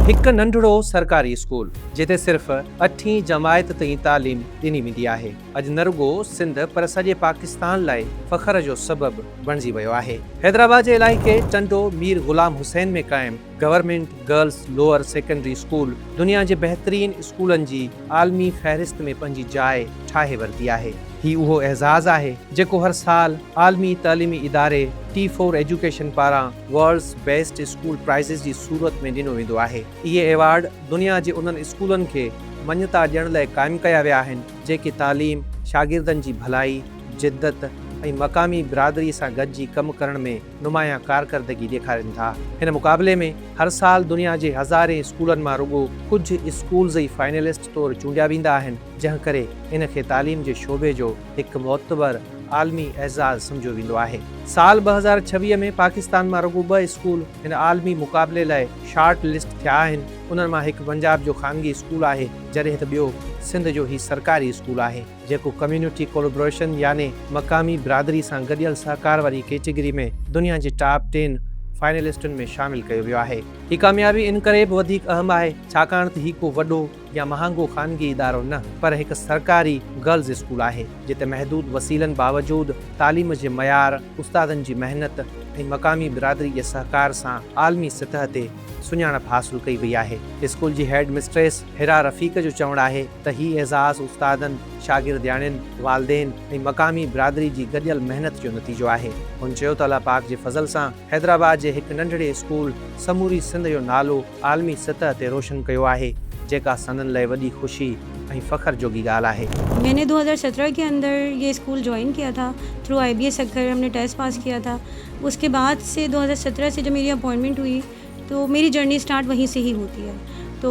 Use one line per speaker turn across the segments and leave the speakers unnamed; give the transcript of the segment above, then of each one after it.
हिकु नंढड़ो सरकारी स्कूल जिते सिर्फ़ 8वीं जमायत ताईं तालीम ॾिनी वेंदी आहे अॼु न रुॻो सिंध पर सॼे पाकिस्तान लाइ फ़ख्र जो सबबु बणिजी वियो आहे। हैदराबाद जे इलाइक़े टंडो मीर गुलाम हुसैन में क़ाइम government girls lower secondary school दुनिया जे बहितरीन स्कूलनि जी आलमी फ़हरिस्त में पंहिंजी जाइ ठाहे वरिती आहे। ही उहो एज़ाज़ आहे जेको हर साल आलमी तालीमी इदारे T4 एजुकेशन पारां वर्ल्ड्स बेस्ट स्कूल प्राइज़िस जी सूरत में ॾिनो वेंदो आहे। इहे एवार्ड दुनिया जे उन्हनि स्कूलनि खे मञता ॾियण लाइ क़ाइमु कया विया आहिनि जेके तालीम शागिर्दनि जी भलाई जिद्दत ऐं मक़ामी बिरादरी सां गॾिजी कमु करण में नुमायां कारकर्दगी ॾेखारनि था। हिन मुक़ाबले में हर साल दुनिया जे हज़ारे स्कूलनि मां रुॻो कुझु स्कूल्स ई फाइनलिस्ट तौरु चूंडिया वेंदा आहिनि जंहिं करे इन खे तालीम जे शोबे जो हिकु मोतबर आलमी एज़ाज़ सम्झो वेंदो आहे। साल 2026 में पाकिस्तान मां रुॻो 2 स्कूल हिन आलमी मुक़ाबले लाइ शॉर्ट लिस्ट थिया आहिनि। उन्हनि मां हिकु पंजाब जो ख़ानगी स्कूल आहे जॾहिं त ॿियो सिंध जो ही सरकारी स्कूल आहे जेको कम्यूनिटी कोलैबोरेशन यानी मक़ामी बिरादरी सां गॾियल सहकार वारी कैटेगरी में दुनिया जे टॉप 10 फाइनलिस्टनि में शामिल कयो वियो आहे। ही कामयाबी इन करे बि वधीक अहम आहे छाकाणि त ही को वॾो या महांगो ख़ानगी इदारो न पर हिकु सरकारी गर्ल्स स्कूल आहे जिते महदूद वसीलनि बावजूद तालीम जे मयार उस्तादनि जी महिनत ऐं मक़ामी बिरादरी जे सहकार सां आलमी सतह ते सुञाणप हासिल कई वई आहे। स्कूल जी हेड मिस्ट्रेस हिरा रफ़ीक जो चवणु आहे त ही एज़ाज़ उस्तादनि शागिर्दियाणियुनि वालदेन ऐं मक़ामी बिरादरी जी गॾियल महिनत जो नतीजो आहे। हुन चयो त अल्लाह पाक जे फज़ल सां हैदराबाद जे हिकु नंढड़े स्कूल समूरी सिंध जो नालो आलमी सतह ते रोशन कयो आहे जेका सनन लाइ वॾी ख़ुशी ऐं फ़ख्र जोगी ॻाल्हि आहे।
मैंने 2017 के अंदर ये स्कूल ज्वाइन किया था थ्रू IBS अक्कर हमने टेस्ट पास किया था। उसके बाद से 2017 से जब मेरी अपॉइंटमेंट हुई तो मेरी जर्नी स्टार्ट वहीं से ही होती है। तो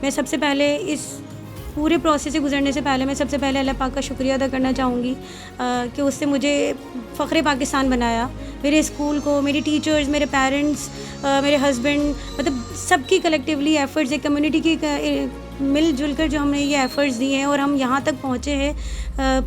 मैं सबसे पहले इस पूरे प्रोसेस से गुजरने से पहले मैं सबसे पहले अल्लाह पाक का शुक्रिया अदा करना चाहूँगी कि उससे मुझे फ़ख्र पाकिस्तान बनाया। मेरे स्कूल को मेरी टीचर्स मेरे पेरेंट्स मेरे हस्बैंड मतलब सबकी कलेक्टिवली एफ़र्ट्स एक कम्युनिटी की मिलजुल कर जो हमने ये एफ़र्ट्स दिए हैं और हम यहाँ तक पहुँचे हैं।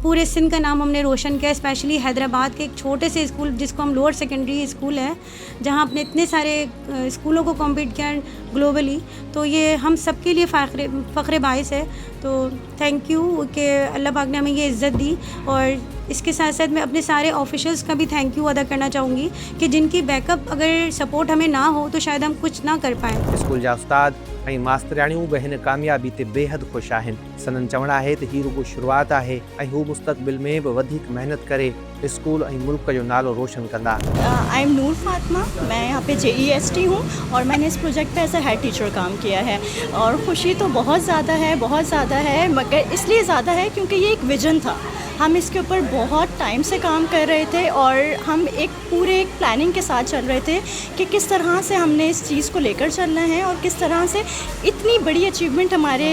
पूरे सिंध का नाम हमने रोशन किया, स्पेशली हैदराबाद के एक छोटे से स्कूल जिसको हम लोअर सेकेंडरी स्कूल है जहाँ अपने इतने सारे स्कूलों को कॉम्पीट किया ग्लोबली। तो ये हम सबके लिए फ़ख्र बाइस है। तो थैंक यू कि अल्लाह पाक ने हमें ये इज़्ज़त दी। और इसके साथ साथ मैं अपने सारे ऑफिशियल्स का भी थैंक यू अदा करना चाहूँगी कि जिनकी बैकअप अगर सपोर्ट हमें ना हो तो शायद हम कुछ ना कर पाएँ।
स्कूल जा उस्ताद ऐं मास्तरियाणियूं बि हिन कामयाबी ते बेहद ख़ुशि आहिनि। सनन चवणु आहे त ही रुॻो शुरूआत आहे ऐं हू मुस्तक़बिल में बि वधीक महिनत करे स्कूल ऐं मुल्क जो नालो रोशन कंदा।
आई एम नूर फातिमा, मैं यहाँ पे JEST हूँ और मैंने इस प्रोजेक्ट पे एज अ हेड टीचर काम किया है। और खुशी तो बहुत ज़्यादा है मगर इसलिए ज़्यादा है क्योंकि ये एक विजन था। हम इसके ऊपर बहुत टाइम से काम कर रहे थे और हम एक प्लानिंग के साथ चल रहे थे कि किस तरह से हमने इस चीज़ को लेकर चलना है और किस तरह से इतनी बड़ी अचीवमेंट हमारे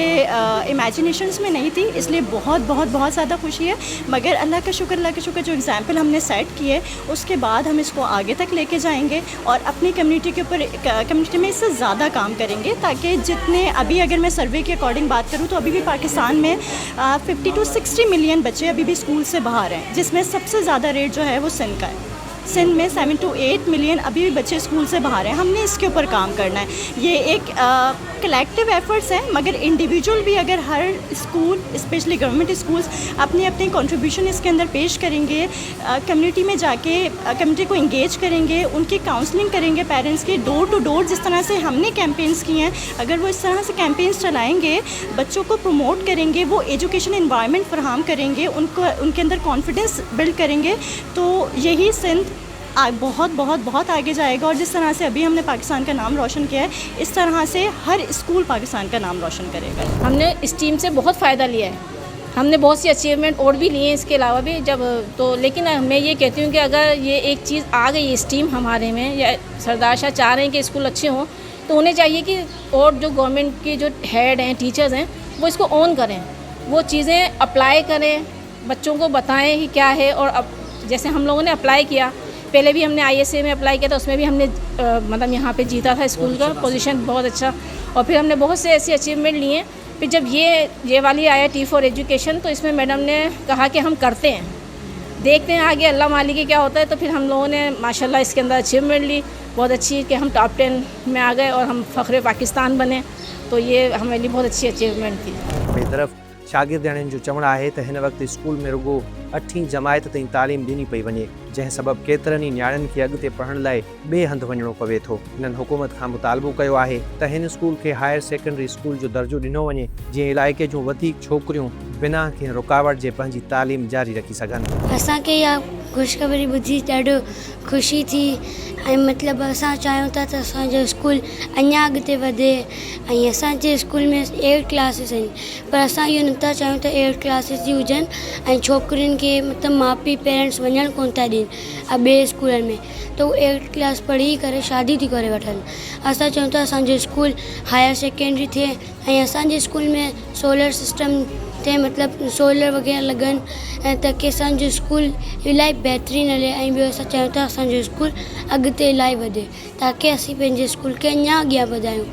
इमेजिनेशंस में नहीं थी। इसलिए बहुत ज़्यादा खुशी है। मगर अल्लाह का शुक्र जो एग्जाम्पल हमने सेट किए उसके बाद हम इसको आगे तक लेके जाएंगे और अपनी कम्युनिटी में इससे ज़्यादा काम करेंगे ताकि जितने अभी अगर मैं सर्वे के अकॉर्डिंग बात करूँ तो अभी भी पाकिस्तान में 50 to 60 मिलियन बच्चे अभी भी स्कूल से बाहर हैं, जिसमें सबसे ज़्यादा रेट जो है वो सिंध का है। सिंध में 7 to 8 मिलियन अभी भी बच्चे स्कूल से बाहर हैं। हमने इसके ऊपर काम करना है। ये एक कलेक्टिव एफर्ट्स हैं मगर इंडिविजुअल भी अगर हर स्कूल स्पेशली गवर्नमेंट स्कूल्स अपनी कंट्रीब्यूशन इसके अंदर पेश करेंगे, कम्युनिटी में जाके कम्युनिटी को इंगेज करेंगे, उनकी काउंसलिंग करेंगे, पेरेंट्स की डोर टू डोर जिस तरह से हमने कैंपेन्स किए हैं, अगर वो इस तरह से कैंपेन्स चलाएँगे, बच्चों को प्रमोट करेंगे, वो एजुकेशन इन्वायरमेंट फराहम करेंगे, उनके अंदर कॉन्फिडेंस बिल्ड करेंगे तो यही सिंध बहुत आगे जाएगा। और जिस तरह से अभी हमने पाकिस्तान का नाम रोशन किया है इस तरह से हर स्कूल पाकिस्तान का नाम रोशन करेगा।
हमने इस टीम से बहुत फ़ायदा लिया है। हमने बहुत सी अचीवमेंट और भी लिए हैं इसके अलावा भी लेकिन मैं ये कहती हूँ कि अगर ये एक चीज़ आ गई इस टीम हमारे में या सरदार शाह चाह रहे हैं कि स्कूल अच्छे हों तो उन्हें चाहिए कि और जो गवर्नमेंट के जो हेड हैं टीचर्स हैं वो इसको ऑन करें, वो चीज़ें अप्लाई करें, बच्चों को बताएं कि क्या है। और अब जैसे हम लोगों ने अप्लाई किया, पहले भी हमने ISA में अप्लाई किया था, उसमें भी हमने मतलब यहाँ पे जीता था स्कूल का पोजीशन बहुत अच्छा। और फिर हमने बहुत से ऐसी अचीवमेंट लिए। फिर जब ये वाली आया T4 एजुकेशन तो इसमें मैडम ने कहा कि हम करते हैं। देखते हैं आगे अल्लाह मालिक के क्या होता है। तो फिर हम लोगों ने माशाल्लाह इसके अंदर अचीवमेंट ली बहुत अच्छी कि हम टॉप 10 में आ गए और हम फ़ख्र पाकिस्तान बने। तो ये हमारे लिए बहुत अच्छी अचीवमेंट थी।
ॿिए तरफ़ शागिर्दनि जो चवणु आहे त हिन वक़्तु स्कूल में रुॻो 8हीं जमायत ताईं तालीम ॾिनी पई वञे, जंहिं सबबु केतिरनि ई न्याणियुनि खे अॻिते पढ़ण लाइ ॿिए हंधि वञिणो पवे थो। हिननि हुकूमत खां मुतालबो कयो आहे त हिन स्कूल खे हायर सेकेंडरी स्कूल जो दर्जो ॾिनो वञे, जीअं इलाइक़े जूं वधीक छोकिरियूं बिना कंहिं रुकावट जे पंहिंजी तालीम जारी रखी सघनि।
असांखे इहा ख़ुशख़बरी ॿुधी ॾाढो ख़ुशी थी ऐं मतिलबु असां चाहियूं था त असांजो स्कूल अञा अॻिते वधे ऐं असांजे स्कूल में 8 क्लासिस आहिनि, पर असां इहो नथा चाहियूं त 8 क्लासिस जी हुजनि ऐं छोकिरियुनि खे मतिलबु माउ पीउ पेरेंट्स वञणु कोन था ॾियनि ॿिए स्कूलनि में, त उहे 8 क्लास पढ़ी करे शादी थी करे वठनि। असां चाहियूं था असांजो स्कूल हायर सेकेंडरी थिए ऐं असांजे स्कूल में सोलर सिस्टम थिए, मतिलबु सोलर वग़ैरह लॻनि ऐं ताकी असांजो स्कूल इलाही बहितरीनु हले। ऐं ॿियो असां चाहियूं था असांजो स्कूल अॻिते इलाही वधे ताकी असीं पंहिंजे स्कूल खे अञा अॻियां वधायूं,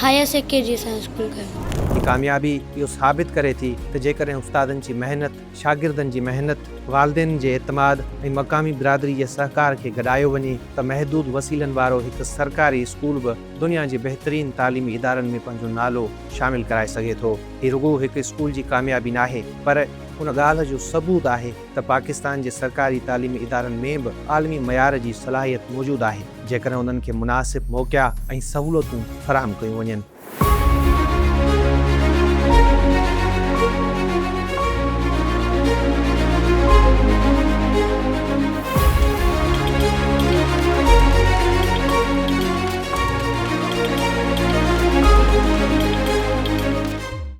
हायर सेकेंडरी असांजो स्कूल कयूं।
ही कामयाबी इहो साबित करे थी त जेकॾहिं उस्तादनि जी महिनत, शागिर्दनि जी महिनत, वालिदेन जे एतमाद ऐं मक़ामी बिरादरी जे सहकार खे गॾायो वञे त महदूद वसीलनि वारो हिकु सरकारी स्कूल बि दुनिया जे बहितरीन तालीमी इदारनि में पंहिंजो नालो शामिल कराए सघे थो। ही रुॻो हिकु स्कूल जी कामयाबी न आहे, पर उन ॻाल्हि जो सबूत आहे त पाकिस्तान जे सरकारी तालीमी इदारनि में बि आलमी मयार जी सलाहियत मौजूदु आहे, जेकॾहिं उन्हनि खे मुनासिब मौक़िया ऐं सहूलतूं फ़राहम कयूं वञनि।